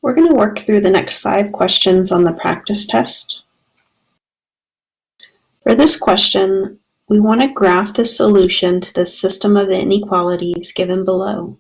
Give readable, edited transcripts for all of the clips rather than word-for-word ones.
We're going to work through the next 5 questions on the practice test. For this question, we want to graph the solution to the system of inequalities given below.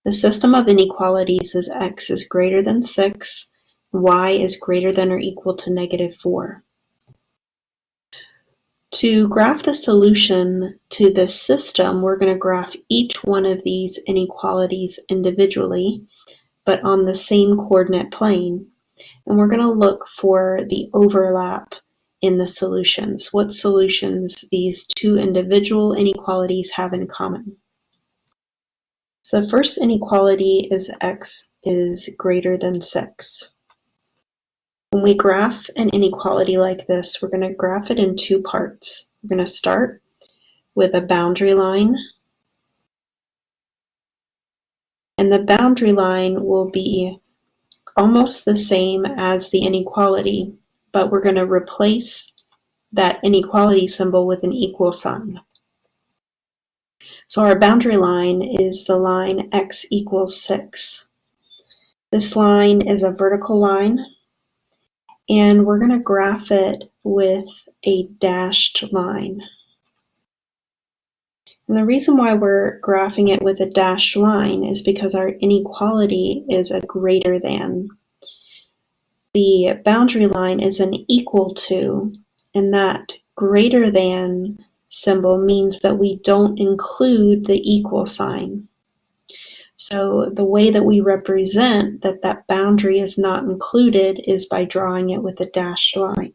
The system of inequalities is x is greater than 6, y is greater than or equal to -4. To graph the solution to this system, we're going to graph each one of these inequalities individually, but on the same coordinate plane. And we're going to look for the overlap in the solutions, what solutions these two individual inequalities have in common. So the first inequality is x is greater than 6. When we graph an inequality like this, we're going to graph it in 2 parts. We're going to start with a boundary line, and the boundary line will be almost the same as the inequality, but we're going to replace that inequality symbol with an equal sign. So our boundary line is the line x equals 6. This line is a vertical line, and we're going to graph it with a dashed line. And the reason why we're graphing it with a dashed line is because our inequality is a greater than. The boundary line is an equal to, and that greater than symbol means that we don't include the equal sign. So the way that we represent that that boundary is not included is by drawing it with a dashed line.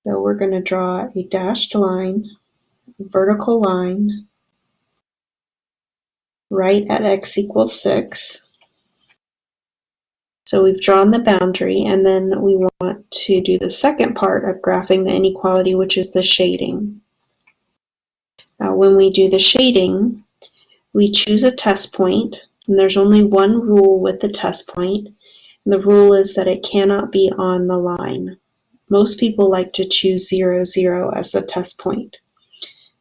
So we're going to draw a dashed line, vertical line, right at x equals 6. So we've drawn the boundary, and then we want to do the second part of graphing the inequality, which is the shading. Now when we do the shading, we choose a test point, and there's only one rule with the test point, and the rule is that it cannot be on the line. Most people like to choose 0, 0 as the test point.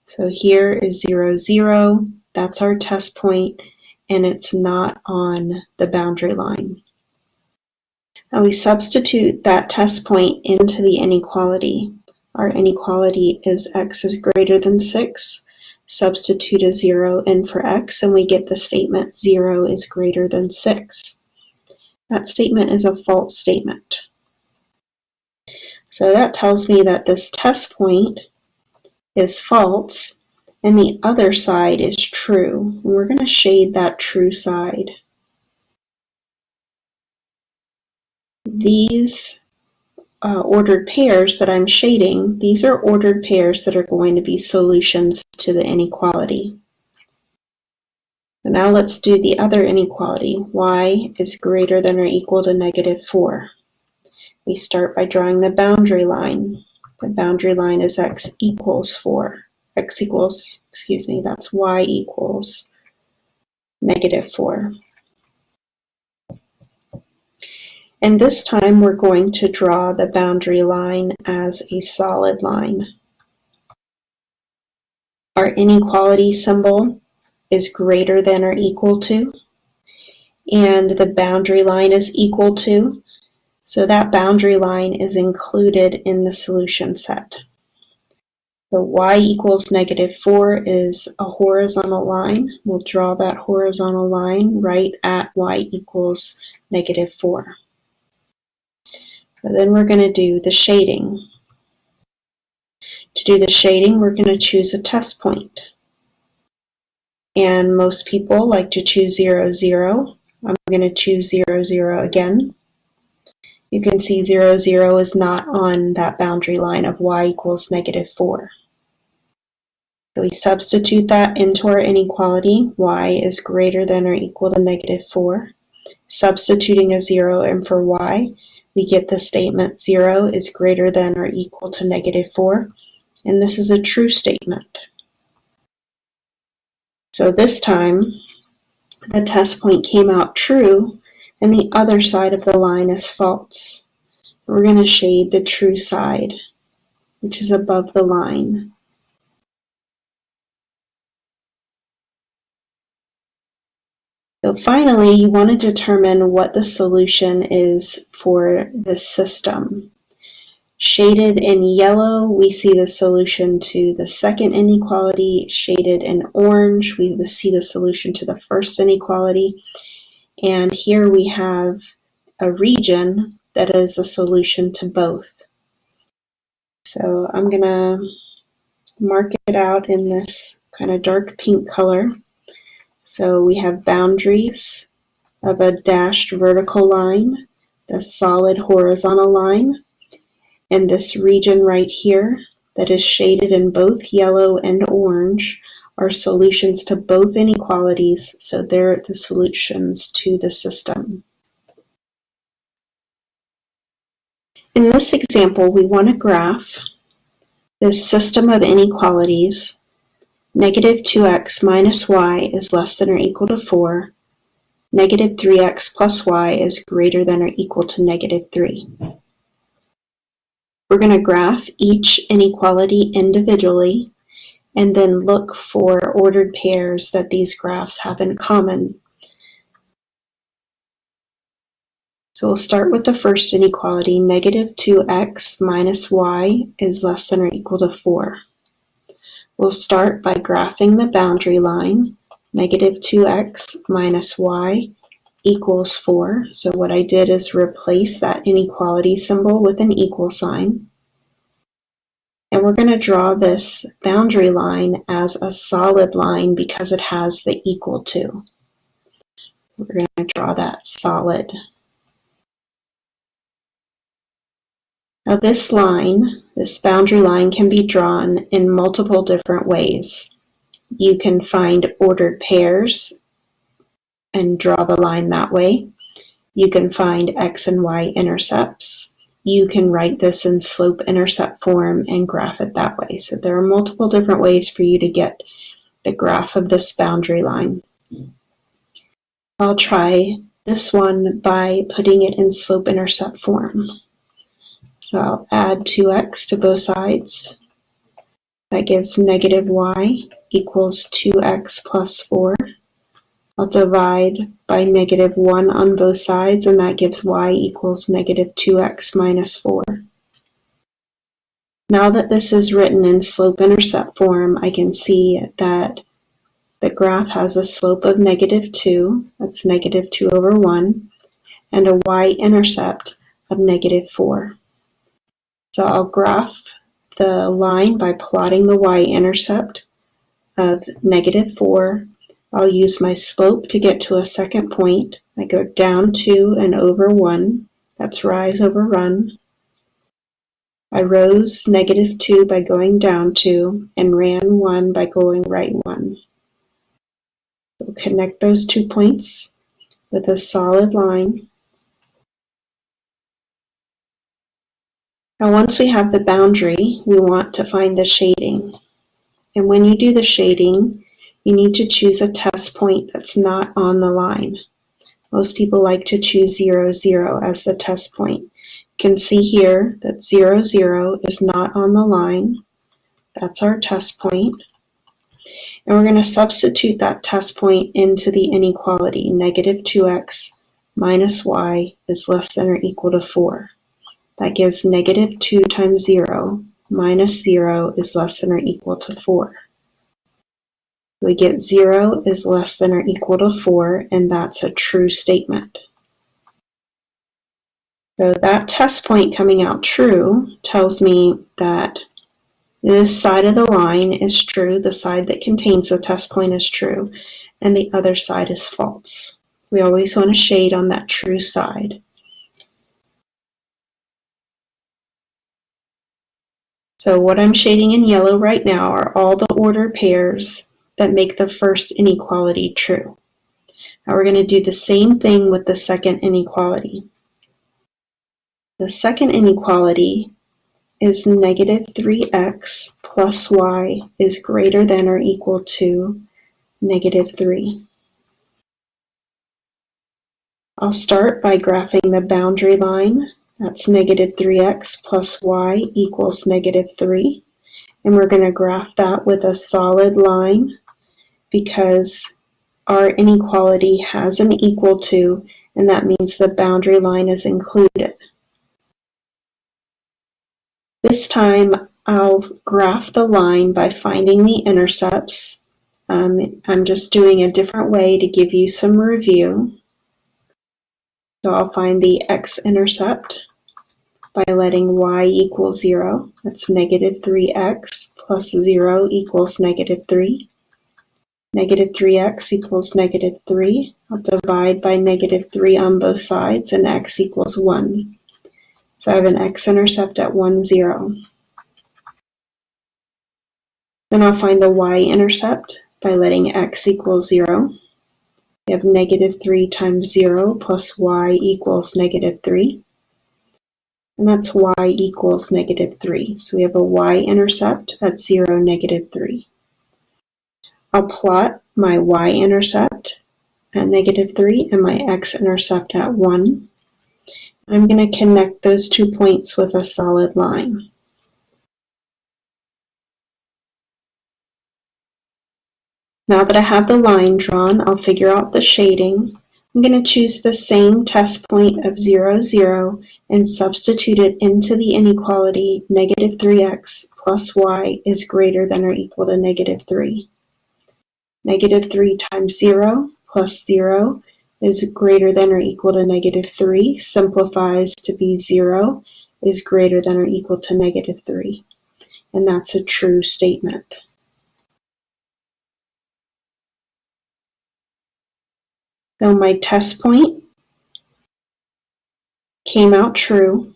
So here is 0, 0, that's our test point, and it's not on the boundary line. Now we substitute that test point into the inequality. Our inequality is x is greater than 6. Substitute a 0 in for x, and we get the statement 0 is greater than 6. That statement is a false statement. So that tells me that this test point is false, and the other side is true. And we're going to shade that true side. These ordered pairs that I'm shading, these are ordered pairs that are going to be solutions to the inequality. So now let's do the other inequality. Y is greater than or equal to -4. We start by drawing the boundary line. The boundary line is x equals 4. That's y equals -4. And this time we're going to draw the boundary line as a solid line. Our inequality symbol is greater than or equal to, and the boundary line is equal to, so that boundary line is included in the solution set. The y equals -4 is a horizontal line. We'll draw that horizontal line right at y equals -4. And then we're going to do the shading. To do the shading, we're going to choose a test point. And most people like to choose 0, 0. I'm going to choose 0, 0 again. You can see 0, 0 is not on that boundary line of y equals -4. So we substitute that into our inequality. Y is greater than or equal to -4. Substituting a 0 in for y, we get the statement 0 is greater than or equal to -4, and this is a true statement. So this time, the test point came out true, and the other side of the line is false. We're going to shade the true side, which is above the line. The So finally, you want to determine what the solution is for this system. Shaded in yellow, we see the solution to the second inequality. Shaded in orange, we see the solution to the first inequality. And here we have a region that is a solution to both. So I'm going to mark it out in this kind of dark pink color. So we have boundaries of a dashed vertical line, a solid horizontal line, and this region right here that is shaded in both yellow and orange are solutions to both inequalities, so they're the solutions to the system. In this example, we want to graph this system of inequalities. Negative 2x minus y is less than or equal to 4. Negative 3x plus y is greater than or equal to negative 3. We're going to graph each inequality individually and then look for ordered pairs that these graphs have in common. So we'll start with the first inequality. Negative 2x minus y is less than or equal to 4. We'll start by graphing the boundary line. Negative 2x minus y equals 4. So what I did is replace that inequality symbol with an equal sign. And we're going to draw this boundary line as a solid line because it has the equal to. We're going to draw that solid. Now this line, this boundary line, can be drawn in multiple different ways. You can find ordered pairs and draw the line that way. You can find x and y intercepts. You can write this in slope-intercept form and graph it that way. So there are multiple different ways for you to get the graph of this boundary line. I'll try this one by putting it in slope-intercept form. So I'll add 2x to both sides. That gives negative y equals 2x plus 4. I'll divide by negative 1 on both sides, and that gives y equals negative 2x minus 4. Now that this is written in slope-intercept form, I can see that the graph has a slope of negative 2, that's negative 2 over 1, and a y-intercept of negative 4. So I'll graph the line by plotting the y-intercept of negative 4. I'll use my slope to get to a second point. I go down 2 and over 1. That's rise over run. I rose negative 2 by going down 2 and ran 1 by going right 1. So connect those 2 points with a solid line. Now once we have the boundary, we want to find the shading. And when you do the shading, you need to choose a test point that's not on the line. Most people like to choose 0, 0 as the test point. You can see here that 0, 0 is not on the line. That's our test point. And we're going to substitute that test point into the inequality. Negative 2x minus y is less than or equal to 4. That gives negative 2 times 0 minus 0 is less than or equal to 4. We get 0 is less than or equal to 4, and that's a true statement. So that test point coming out true tells me that this side of the line is true, the side that contains the test point is true, and the other side is false. We always want to shade on that true side. So what I'm shading in yellow right now are all the ordered pairs that make the first inequality true. Now we're going to do the same thing with the second inequality. The second inequality is negative 3x plus y is greater than or equal to negative 3. I'll start by graphing the boundary line. That's negative 3x plus y equals negative 3. And we're going to graph that with a solid line because our inequality has an equal to, and that means the boundary line is included. This time I'll graph the line by finding the intercepts. I'm just doing a different way to give you some review. So I'll find the x-intercept by letting y equal 0. That's negative 3x plus 0 equals negative 3. Negative 3x equals negative 3. I'll divide by negative 3 on both sides, and x equals 1. So I have an x-intercept at 1, 0. Then I'll find the y-intercept by letting x equal 0. We have negative 3 times 0 plus y equals negative 3. And that's y equals negative 3. So we have a y-intercept at 0, negative 3. I'll plot my y-intercept at negative 3 and my x-intercept at 1. I'm going to connect those 2 points with a solid line. Now that I have the line drawn, I'll figure out the shading. I'm going to choose the same test point of 0, 0 and substitute it into the inequality negative 3x plus y is greater than or equal to negative 3. Negative 3 times 0 plus 0 is greater than or equal to negative 3, simplifies to be 0 is greater than or equal to negative 3. And that's a true statement. So my test point came out true,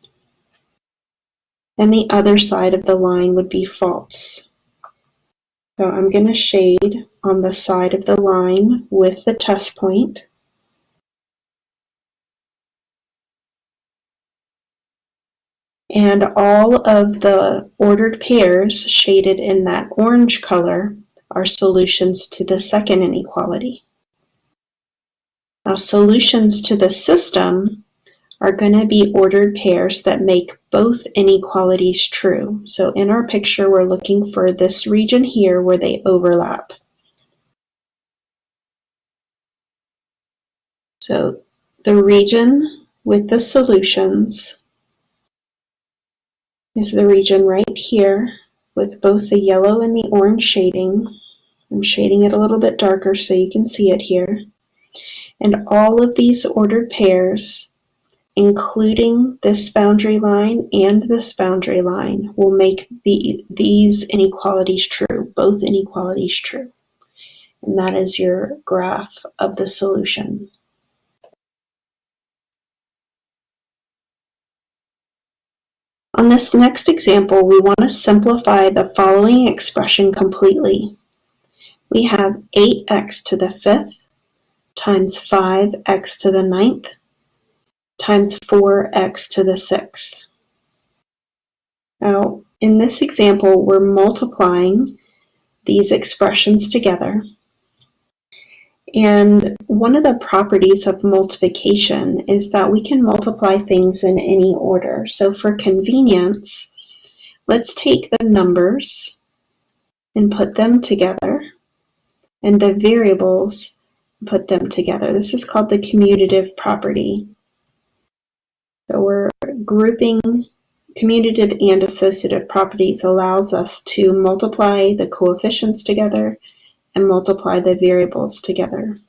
and the other side of the line would be false. So I'm going to shade on the side of the line with the test point. And all of the ordered pairs shaded in that orange color are solutions to the second inequality. Now, solutions to the system are going to be ordered pairs that make both inequalities true. So in our picture, we're looking for this region here where they overlap. So the region with the solutions is the region right here with both the yellow and the orange shading. I'm shading it a little bit darker so you can see it here. And all of these ordered pairs, including this boundary line and this boundary line, will make these inequalities true, both inequalities true. And that is your graph of the solution. On this next example, we want to simplify the following expression completely. We have 8x to the 5th times 5x to the 9th times 4x to the 6th. Now, in this example, we're multiplying these expressions together. And one of the properties of multiplication is that we can multiply things in any order. So for convenience, let's take the numbers and put them together, and the variables, put them together. This is called the commutative property. So we're grouping commutative and associative properties allows us to multiply the coefficients together and multiply the variables together.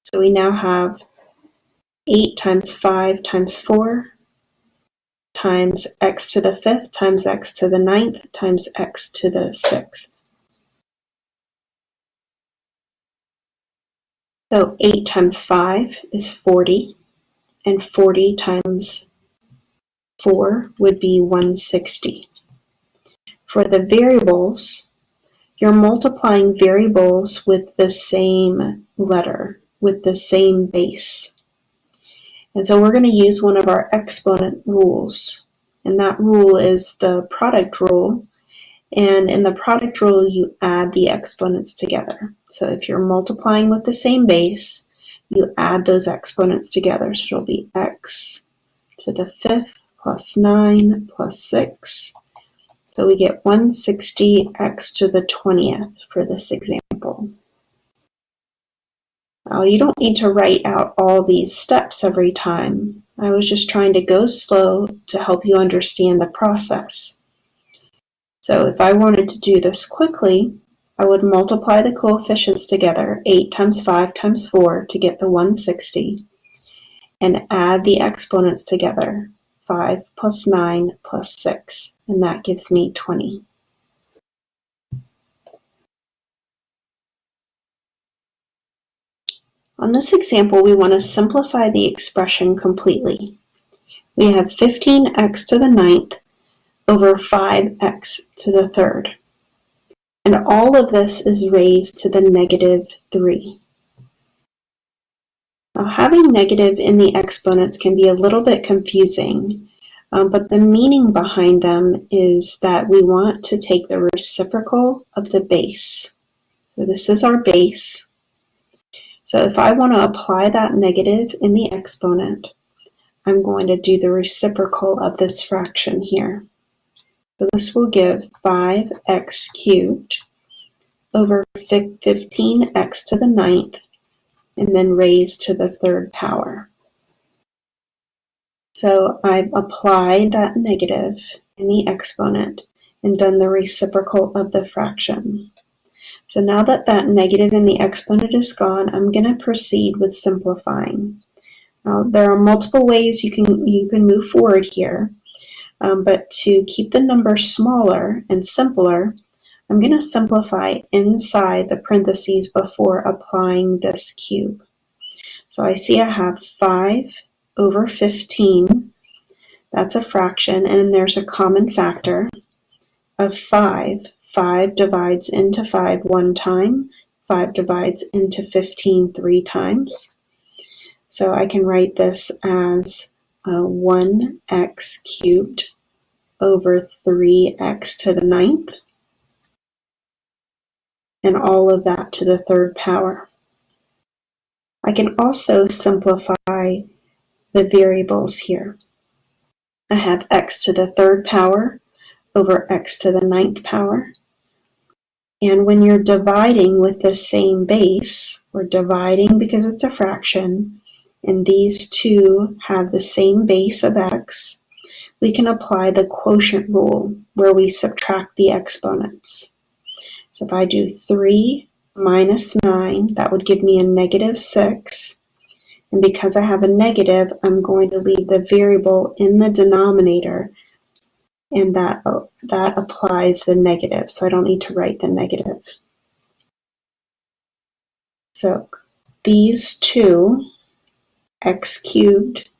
So we now have 8 times 5 times 4 times x to the 5th times x to the 9th times x to the 6th. So 8 times 5 is 40, and 40 times 4 would be 160. For the variables, you're multiplying variables with the same letter, with the same base. And so we're going to use one of our exponent rules. And that rule is the product rule. And in the product rule, you add the exponents together. So if you're multiplying with the same base, you add those exponents together. So it'll be x to the 5th plus 9 plus 6. So we get 160 x to the 20th for this example. Now, you don't need to write out all these steps every time. I was just trying to go slow to help you understand the process. So if I wanted to do this quickly, I would multiply the coefficients together, 8 times 5 times 4, to get the 160, and add the exponents together, 5 plus 9 plus 6, and that gives me 20. On this example, we want to simplify the expression completely. We have 15x to the ninth over 5x to the third. And all of this is raised to the negative 3. Now, having negative in the exponents can be a little bit confusing, but the meaning behind them is that we want to take the reciprocal of the base. So this is our base. So if I want to apply that negative in the exponent, I'm going to do the reciprocal of this fraction here. So this will give 5x cubed over 15x to the ninth, and then raised to the third power. So I've applied that negative in the exponent and done the reciprocal of the fraction. So now that that negative in the exponent is gone, I'm going to proceed with simplifying. Now, there are multiple ways you can move forward here, but to keep the number smaller and simpler, I'm going to simplify inside the parentheses before applying this cube. So I see I have 5 over 15. That's a fraction, and there's a common factor of 5. 5 divides into 5 one time. 5 divides into 15 3 times. So I can write this as 1x cubed over 3x to the ninth, and all of that to the third power. I can also simplify the variables here. I have x to the third power over x to the ninth power. And when you're dividing with the same base, we're dividing because it's a fraction, and these two have the same base of x, we can apply the quotient rule where we subtract the exponents. So if I do 3 minus 9, that would give me a negative 6. And because I have a negative, I'm going to leave the variable in the denominator, and that applies the negative, so I don't need to write the negative. So these two, x cubed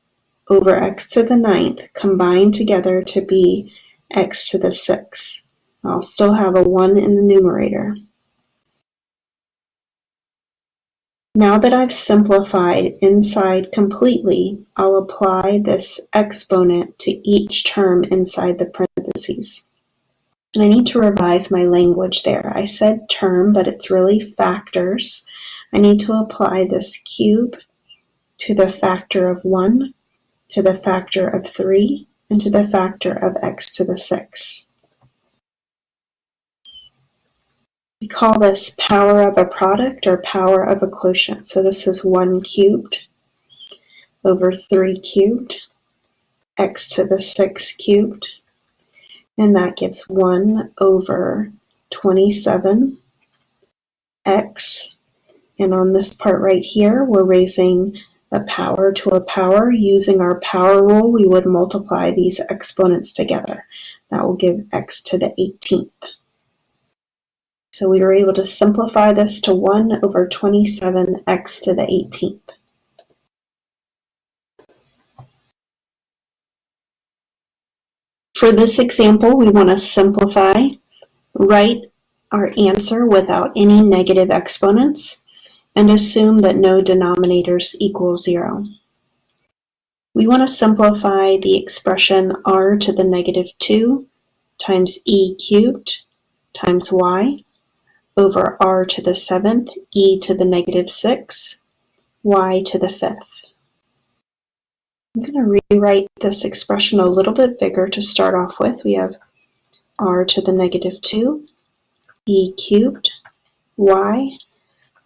over x to the ninth, combine together to be x to the 6. I'll still have a 1 in the numerator. Now that I've simplified inside completely, I'll apply this exponent to each term inside the parentheses. And I need to revise my language there. I said term, but it's really factors. I need to apply this cube to the factor of 1, to the factor of 3, and to the factor of x to the 6. We call this power of a product or power of a quotient. So this is 1 cubed over 3 cubed, x to the 6 cubed, and that gives 1 over 27 x. And on this part right here, we're raising a power to a power. Using our power rule, we would multiply these exponents together. That will give x to the 18th. So we were able to simplify this to 1 over 27 x to the 18th. For this example, we want to simplify, write our answer without any negative exponents, and assume that no denominators equal 0. We want to simplify the expression r to the negative 2 times e cubed times y over r to the 7th, e to the negative 6, y to the 5th. I'm going to rewrite this expression a little bit bigger to start off with. We have r to the negative 2, e cubed, y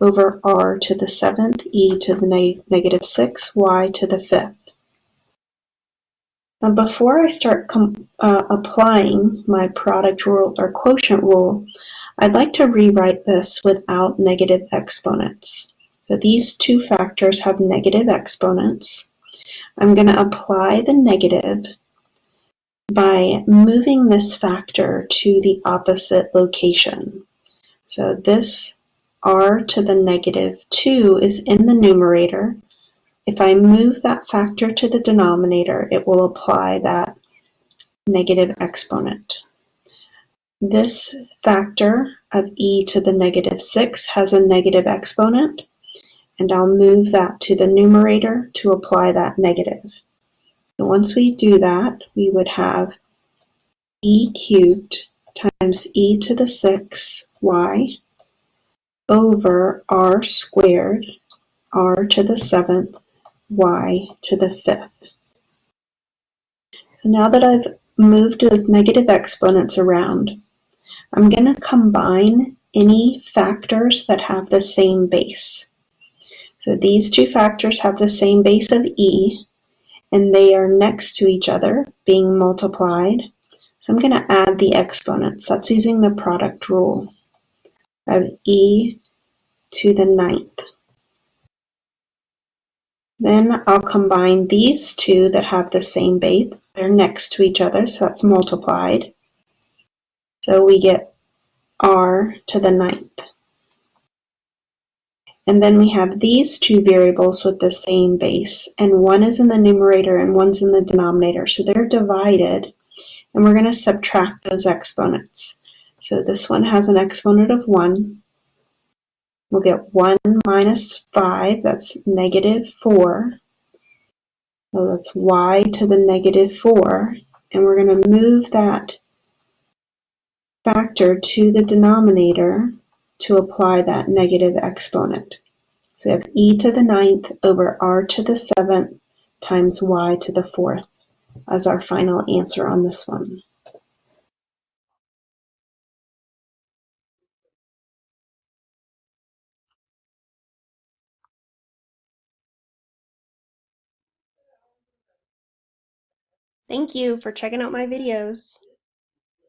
over r to the 7th, e to the negative 6, y to the 5th. Now before I start applying my product rule or quotient rule, I'd like to rewrite this without negative exponents. So these two factors have negative exponents. I'm going to apply the negative by moving this factor to the opposite location. So this r to the negative 2 is in the numerator. If I move that factor to the denominator, it will apply that negative exponent. This factor of e to the negative 6 has a negative exponent, and I'll move that to the numerator to apply that negative. So once we do that, we would have e cubed times e to the 6y over r squared, r to the 7th, y to the 5th. So now that I've moved those negative exponents around, I'm going to combine any factors that have the same base. So these two factors have the same base of e, and they are next to each other, being multiplied. So I'm going to add the exponents. That's using the product rule of e to the 9th. Then I'll combine these two that have the same base. They're next to each other, so that's multiplied. So we get r to the 9th. And then we have these two variables with the same base, and one is in the numerator and one's in the denominator. So they're divided, and we're going to subtract those exponents. So this one has an exponent of 1. We'll get 1 minus 5, that's negative 4. So that's y to the negative 4. And we're going to move that factor to the denominator to apply that negative exponent. So we have e to the 9th over r to the 7th times y to the 4th as our final answer on this one. Thank you for checking out my videos.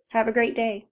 Have a great day.